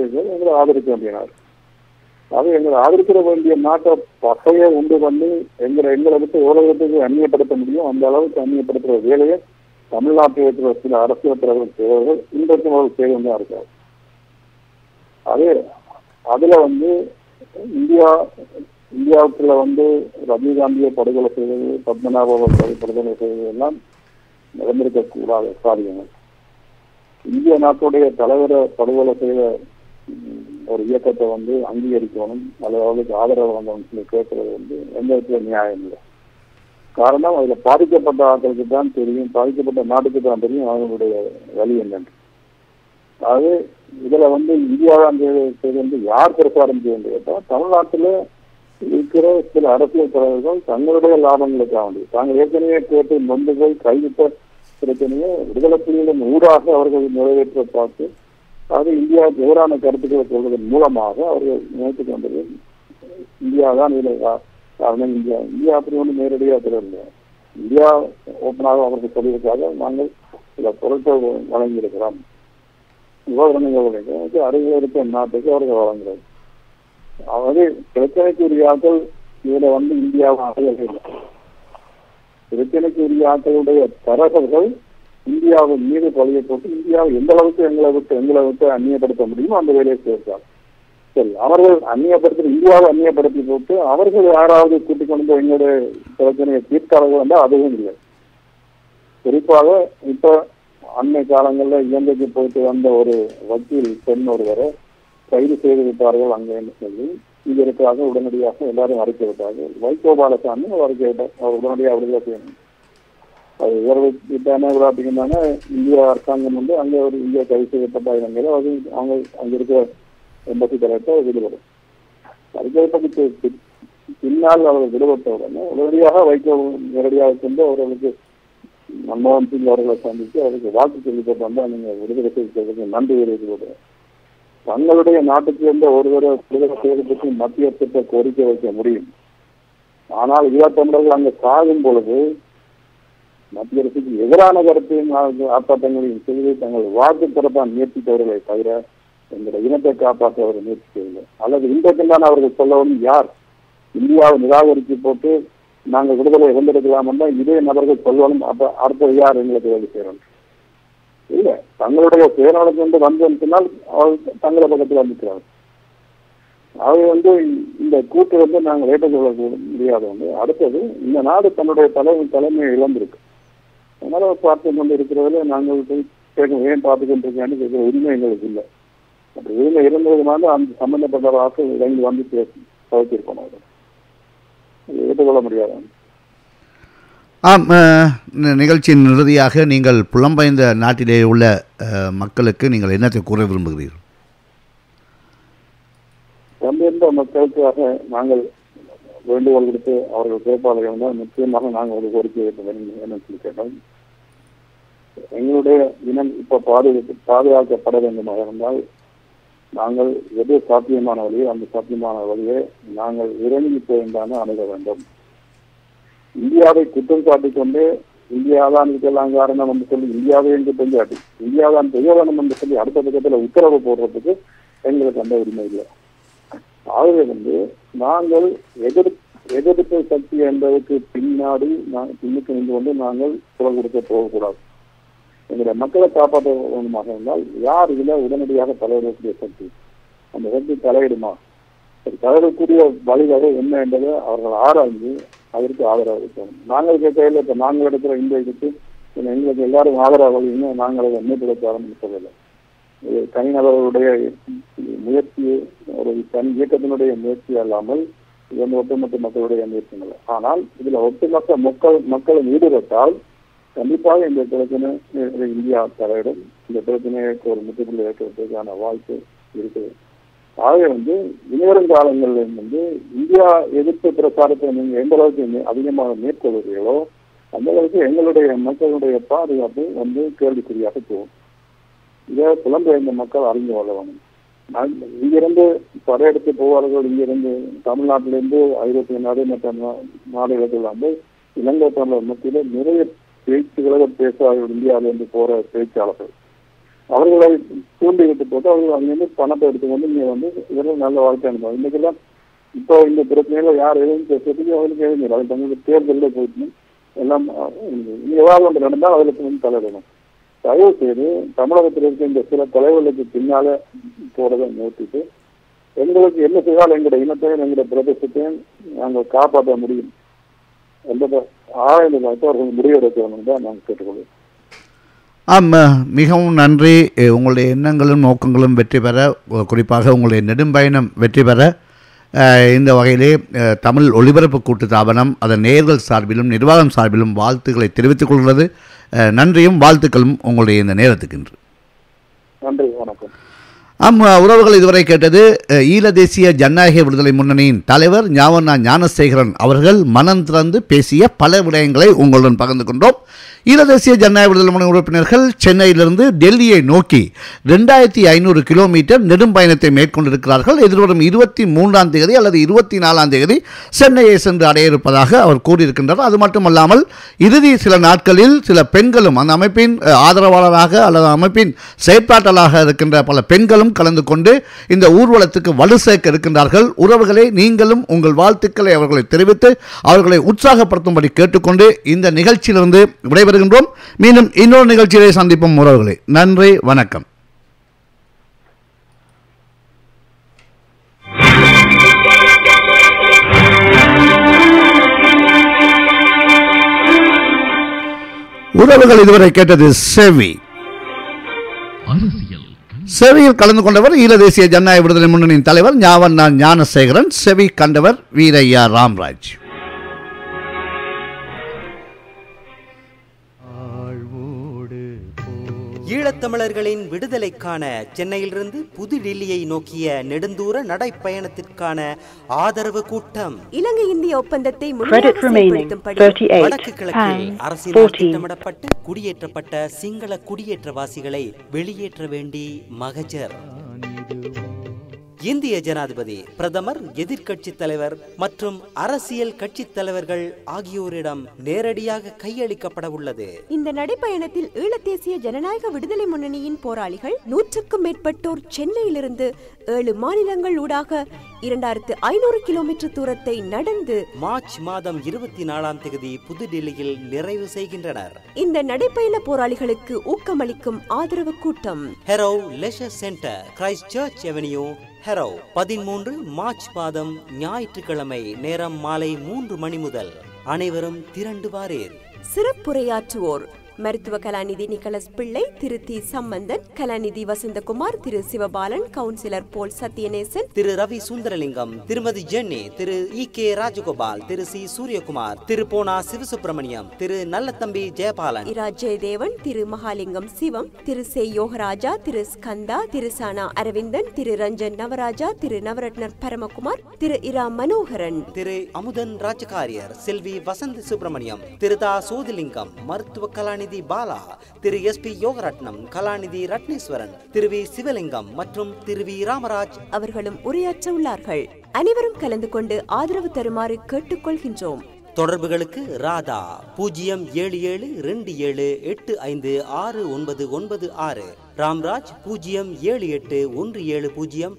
எங்களை ஆதரிக்க வேண்டியனார். அது எங்களை ஆதரிக்கிற வேண்டிய நாட்டை பகையை உண்டு பண்ணி எங்களை விட்டு உலகத்துக்கு அந்நியப்படுத்த முடியும். அந்த அளவுக்கு அந்நியப்படுத்துகிற வேலையை தமிழ்நாட்டில் இருக்கிற சில அரசியல் தலைவர்கள் செய்வர்கள் இன்றைக்கும் அவர்கள் செய்து தான் இருக்காரு. அதே அதுல இந்தியாவுக்குள்ள ரஜினிகாந்தியை படுகொலை செய்வது, பத்மநாபாவை படுகொலை செய்வது எல்லாம் நடந்திருக்கக்கூடாத காரியங்கள். இந்திய நாட்டுடைய தலைவரை படுகொலை செய்த ஒரு இயக்கத்தை அங்கீகரிக்கணும், அவர்களுக்கு ஆதரவு வந்தவங்க சொல்லி கேட்கறது எந்த விதத்துல நியாயம் இல்லை. காரணம், அதுல பாதிக்கப்பட்ட ஆட்களுக்கு தான் தெரியும், பாதிக்கப்பட்ட நாட்டுக்கு தான் தெரியும் அவங்களுடைய வழி என்னன்னு. அது இதுல இந்தியாவான் செய்து யார் பிரச்சாரம் செய்ய கேட்டா, தமிழ்நாட்டில் இருக்கிற சில அரசியல் தலைவர்கள் தங்களுடைய லாபங்களுக்காக வேண்டி தாங்கள் ஏற்கனவே கேட்டு நொந்து போய் கைவிட்ட பிரச்சனையை விடுதலை புலிகளின் ஊடாக அவர்கள் நிறைவேற்ற பார்த்து அது இந்தியாவுக்கு எதிரான கருத்துக்களை சொல்வதன் மூலமாக அவர்கள் நினைத்துக் கொண்டது இந்தியா தான் இதில் காரணம். இந்தியா அப்படி நேரடியாக தெரியல. இந்தியா ஓப்பனாக அவர்கள் சொல்லியிருக்காக நாங்கள் சில பொருட்கள் வழங்கியிருக்கிறோம், விவகாரங்கள் அருகில் இருக்க நாட்டுக்கு அவர்கள் வழங்குறது. அதாவது பிரச்சனைக்குரிய ஆட்கள் இதுல இந்தியாவை அடையவில்லை. பிரச்சனைக்குரிய ஆட்களுடைய தரகர்கள் இந்தியாவின் மீது பழியை போட்டு இந்தியாவை எந்த அளவுக்கு எங்களை விட்டு அந்நியப்படுத்த முடியுமோ அந்த வேலையை சேர்த்தார். சரி, அவர்கள் இந்தியாவை அந்நியப்படுத்தி போட்டு அவர்கள் யாராவது கூட்டிக் கொண்டு எங்களுடைய பிரச்சனையை தீர்த்தார்கள் என்றால் அதுவும் இல்லை. குறிப்பாக இப்ப அண்மை காலங்களில் இலங்கைக்கு போயிட்டு வந்த ஒரு வக்கீல் பெண் ஒருவரை கைது செய்து விட்டார்கள் அங்கே என்று சொல்லி இதற்காக உடனடியாக எல்லாரும் அறிக்கை விட்டார்கள். வைகோபாலசாமி அறிக்கை விட்டார், அவர் உடனடியாக விடுதலை செய்யணும். அது விட்டானே பார்த்தீங்கன்னா இந்திய அரசாங்கம் அங்கே ஒரு இந்தியா கைது செய்யப்பட்ட இலங்கையில் அது அவங்க அங்கே இருக்க எம்பசி தலைவர்கிட்ட விடுபடும். அறிக்கை பின்னால் அவர் விடுபட்ட உடனடியாக வைகோ நேரடியாக சென்று அவர்களுக்கு மன்மோகன் சிங் அவர்களை சந்தித்து அவருக்கு வாக்கு தெரிவிக்கப்பட்டு நீங்கள் விடுதலை செய்வதற்கு நன்றி தெரிவித்து தங்களுடைய நாட்டுக்கு இருந்த ஒருவரை விடுதலை செய்வதற்கு மத்திய அரசு கோரிக்கை வைக்க முடியும். ஆனால் ஈழத்தமிழர்கள் அங்கே சாகும் பொழுது மத்திய அரசுக்கு எதிரான கருத்தையும் ஆர்ப்பாட்டங்களையும் செய்து தங்கள் வாக்கு தரப்பான் முயற்சித்தவர்களை தவிர எங்களுடைய இனத்தை காப்பாற்ற அவர்கள் முயற்சி செய்யவில்லை. அல்லது இன்றைக்கு தான் அவர்கள் சொல்லவும் யார் இந்தியாவை நிராகரித்து போட்டு நாங்கள் விடுதலை இழந்திருக்கலாம் என்றால் இதே நபர்கள் சொல்லணும். அப்ப அடுத்தது யார் எங்களுக்கு வேலை செய்யறோம் இல்ல, தங்களுடைய சுயநலத்திலிருந்து வந்தனால் அவர்கள் தங்களை பக்கத்தில் வந்துக்கிறார்கள். அவை இந்த கூட்டு நாங்கள் ஏற்றுக்கொள்ள முடியாத அடுத்தது இந்த நாடு தன்னுடைய தலைமையை இழந்திருக்கு. அதனால பார்த்து கொண்டு இருக்கிறதுல நாங்கள் கேட்க ஏன் பார்த்து கொண்டிருக்கேன்னு கேட்கிற உரிமை எங்களுக்கு இல்லை. அப்படி உரிமை இருந்ததுனால அந்த சம்பந்தப்பட்ட ஆட்கள் இறங்கி தவிர்த்திருக்கோம். அவர்கள் ஏற்றுக்கொள்ள முடியாது. ஆம், நிகழ்ச்சியின் இறுதியாக நீங்கள் புலம்பெயர்ந்த நாட்டிலே உள்ள மக்களுக்கு நீங்கள் என்னத்தை கூற விரும்புகிறீர்கள்? புலம்பெயர்ந்த மக்களுக்காக நாங்கள் வேண்டுகோள் கொடுத்து அவர்கள் கேட்பாளர்கள் தான் நிச்சயமாக நாங்கள் ஒரு கோரிக்கை வைக்க வேண்டும் என்ன சொல்லி கேட்டோம். எங்களுடைய இனம் இப்ப பாதுகாக்கப்பட வேண்டுமாக இருந்தால் நாங்கள் எது சாத்தியமான வழியோ அந்த சாத்தியமான வழியை நாங்கள் இறங்கி போயிருந்தானே அணுக வேண்டும். இந்தியாவை குற்றம் சாட்டிக் கொண்டு இந்தியாதான் இதுக்கெல்லாம் காரணம் என்று சொல்லி இந்தியாவை என்று பெஞ்சாட்டி இந்தியாதான் செய்ய வேண்டும் என்று சொல்லி அடுத்த பக்கத்தில் உத்தரவு போடுறதுக்கு எங்களுக்கு அந்த உரிமை இல்லை. ஆகவே நாங்கள் எதிர்ப்பு சக்தி என்பதற்கு பின்னாடி பின்னுக்கு நின்று கொண்டு நாங்கள் குரல் கொடுக்க போகக்கூடாது. எங்களுடைய மக்களை காப்பாற்ற வேண்டுமாக இருந்தால் யார் இதுல உடனடியாக தலையிடக்கூடிய சக்தி, அந்த சக்தி தலையிடுமா, தலையிடக்கூடிய வழிவகை என்ன என்பதை அவர்கள் ஆராய்ந்து அதற்கு ஆதரவு அளிக்கணும். நாங்கள் கேட்கல இப்ப நாங்கள் எடுக்கிற இந்த இதுக்கு எங்களுக்கு எல்லாரும் ஆதரவு இன்னும் நாங்கள் அதை மீட்டெடுக்க ஆரம்பிக்கவில்லை. தனிநபர்களுடைய முயற்சி, ஒரு தனி இயக்கத்தினுடைய முயற்சி அல்லாமல் இது ஒட்டுமொத்த மக்களுடைய முயற்சிகள். ஆனால் இதுல ஒட்டுமொத்த மக்களின் ஈடுபட்டால் கண்டிப்பாக இந்த பிரச்சனை இந்தியா தலையிடும். இந்த பிரச்சனையை ஒரு முற்றுப்புள்ளி வைக்கிறதுக்கான வாய்ப்பு இருக்குது. ஆகவே இனிவரும் காலங்களில் இந்தியா எதிர்ப்பு பிரச்சாரத்தை நீங்க எந்த அளவுக்கு அதிகமாக மேற்கொள்கிறீர்களோ அந்த அளவுக்கு எங்களுடைய மக்களுடைய பாதுகாப்பு கேள்விக்குறியாக போகும். இதை புலம்பெயர்ந்த மக்கள் அறிந்து கொள்ள வேண்டும். இங்கிருந்து படையெடுத்து போவார்கள். இங்கிருந்து தமிழ்நாட்டிலிருந்து ஐரோப்பிய நாடு மற்ற நாடுகளுக்கு இலங்கை தமிழர் மத்தியில நிறைய பேச்சுகளை பேசுவார்கள். இந்தியாவிலிருந்து போற பேச்சாளர்கள் அவர்களை தூண்டி விட்டு போட்டு அவர்கள் அங்கிருந்து பணத்தை எடுத்துக்கொண்டு இங்கே வந்து இதெல்லாம் நல்ல வாழ்க்கை அனுபவம். இன்னைக்கெல்லாம் இப்போ இந்த பிரச்சனையில யார் எதுவும் பேசுறதுக்கு அவங்களுக்கு எழுதிடும். அது தங்களுக்கு தேர்தலில் போயிட்டு எல்லாம் எவ்வளவு ஒன்று நடந்தால் அதுக்கு வந்து தலையிடணும். தயவு செய்து தமிழகத்தில் இருக்க இந்த சில தலைவர்களுக்கு பின்னால போறதை நிறுத்திட்டு எங்களுக்கு என்ன செய்தால் எங்களுடைய இனத்தையும் எங்களுடைய பிரதேசத்தையும் நாங்கள் காப்பாற்ற முடியும் என்பதை ஆராய்ந்து பார்த்து அவர்கள் முடிவெடுக்கணும் தான் நாங்கள் கேட்டுக்கொள்வோம். மிகவும் நன்றி. உங்களுடைய எண்ணங்களும் நோக்கங்களும் வெற்றி பெற, குறிப்பாக உங்களுடைய நெடும்பயணம் வெற்றி பெற இந்த வகையிலே தமிழ் ஒலிபரப்பு கூட்டு தாபனம் அதன் நேயர்கள் சார்பிலும் நிர்வாகம் சார்பிலும் வாழ்த்துக்களை தெரிவித்துக் கொள்கிறது. நன்றியும் வாழ்த்துக்களும் உங்களுடைய இந்த நேரத்துக்கு. நன்றி, வணக்கம். உறவுகள் இதுவரை கேட்டது ஈழ தேசிய ஜனநாயக விடுதலை முன்னணியின் தலைவர் ஞாவண்ணா ஞானசேகரன் அவர்கள் மனம் திறந்து பேசிய பல விடயங்களை உங்களுடன் பகிர்ந்து கொண்டோம். ஈழ தேசிய ஜனநாயக விடுதலை முன்னணி உறுப்பினர்கள் சென்னையிலிருந்து டெல்லியை நோக்கி 2500 கிலோமீட்டர் நெடும் பயணத்தை மேற்கொண்டிருக்கிறார்கள். எதிர்வரும் 23ஆம் தேதி அல்லது 24ஆம் தேதி சென்னையை சென்று அடைய இருப்பதாக அவர் கூறியிருக்கின்றார். அது மட்டுமல்லாமல் இறுதி சில நாட்களில் சில பெண்களும் அந்த அமைப்பின் ஆதரவாளராக அல்லது அமைப்பின் செயற்பாட்டாளராக இருக்கின்ற பல பெண்களும் கலந்து கொண்டு இந்த ஊர்வலத்துக்கு வலு சேர்க்க இருக்கின்றார்கள். உறவுகளை நீங்களும் உங்கள் வாழ்த்துக்களை அவர்களை தெரிவித்து அவர்களை உற்சாகப்படுத்தும்படி கேட்டுக்கொண்டு இந்த நிகழ்ச்சியிலிருந்து விடைபெறுகின்றோம். மீண்டும் இன்னொரு நிகழ்ச்சியை சந்திப்போம் உறவுகளை. நன்றி, வணக்கம். உறவுகள் இதுவரை கேட்டது செவி. செவியில் கலந்து கொண்டவர் ஈழ தேசிய ஜனநாயக விடுதலை முன்னணியின் தலைவர் ஞாவண்ணா ஞானசேகரன். செவி கண்டவர் வீரையா ராம்ராஜ். ஈழத்தமிழர்களின் விடுதலைக்கான சென்னையிலிருந்து புதுடில்லியை நோக்கிய நெடுந்தூர நடைப்பயணத்திற்கான ஆதரவு கூட்டம். இலங்கை இந்திய ஒப்பந்தத்தை வடக்கு கிழக்கில் அரசியல் திட்டமிடப்பட்டு குடியேற்றப்பட்ட சிங்கள குடியேற்றவாசிகளை வெளியேற்ற வேண்டி மகஜர். இந்திய ஜனாதிபதி, பிரதமர், எதிர்க்கட்சி தலைவர் மற்றும் அரசியல் கட்சி தலைவர்கள் ஆகியோரிடம் நேரடியாக கையளிக்கப்பட உள்ளது. இந்த நடைப்பயணத்தில் ஈழத்தேசிய ஜனநாயக விடுதலை முன்னணியின் போராளிகள் 100க்கும் மேற்பட்டோர் சென்னையிலிருந்து 7 மாநிலங்கள் ஊடாக 2500 கிலோமீட்டர் தூரத்தை நடந்து மார்ச் மாதம் 24ஆம் தேதி புதுடில்லியில் நிறைவு செய்கின்றனர். இந்த நடைப்பயண போராளிகளுக்கு ஊக்கமளிக்கும் ஆதரவு கூட்டம் hero leisure centre, Christ search avenue, hero. 13 March மாதம் ஞாயிற்றுக்கிழமை, நேரம் மாலை 3 மணி முதல். அனைவரும் திரண்டு வாரீர். சிறப்புரையாற்றுவோர் மருத்துவ கலாநிதி நிக்கலஸ் பிள்ளை, திரு தி சம்பந்தன், கலாநிதி வசந்தகுமார், திரு சிவபாலன், கவுன்சிலர் போல் சத்யநேசன், திரு ரவி சுந்தரலிங்கம், திருமதி ஜென்னி, திரு கே ராஜகோபால், திரு சி சூரியகுமார், திரு போனா சிவசுப்பிரமணியம், திரு நல்லத்தம்பி ஜெயபாலன், இரா ஜெயதேவன், திரு மகாலிங்கம் சிவம், திரு சே யோகராஜா, திரு ஸ்கந்தா, திரு சானா அரவிந்தன், திரு ரஞ்சன் நவராஜா, திரு நவரத்னர் பரமகுமார், திரு இரா மனோகரன், திரு அமுதன் ராஜகாரியர், செல்வி வசந்த் சுப்பிரமணியம், திரு தா சோதிலிங்கம், மருத்துவ கலாநிதி பாலா, திரு எஸ்.பி. யோகரட்னம், கலாநிதி ரத்னேஸ்வரன், திரு வி. சிவலிங்கம் மற்றும் திரு வி. ராமராஜ் அவர்களும் உரையாற்ற உள்ளார்கள். அனைவரும் கலந்து கொண்டு ஆதரவு தருமாறு கேட்டுக்கொள்கின்றோம். தொடர்புகளுக்கு ராதா 07727856996, ராம்ராஜ் 0781700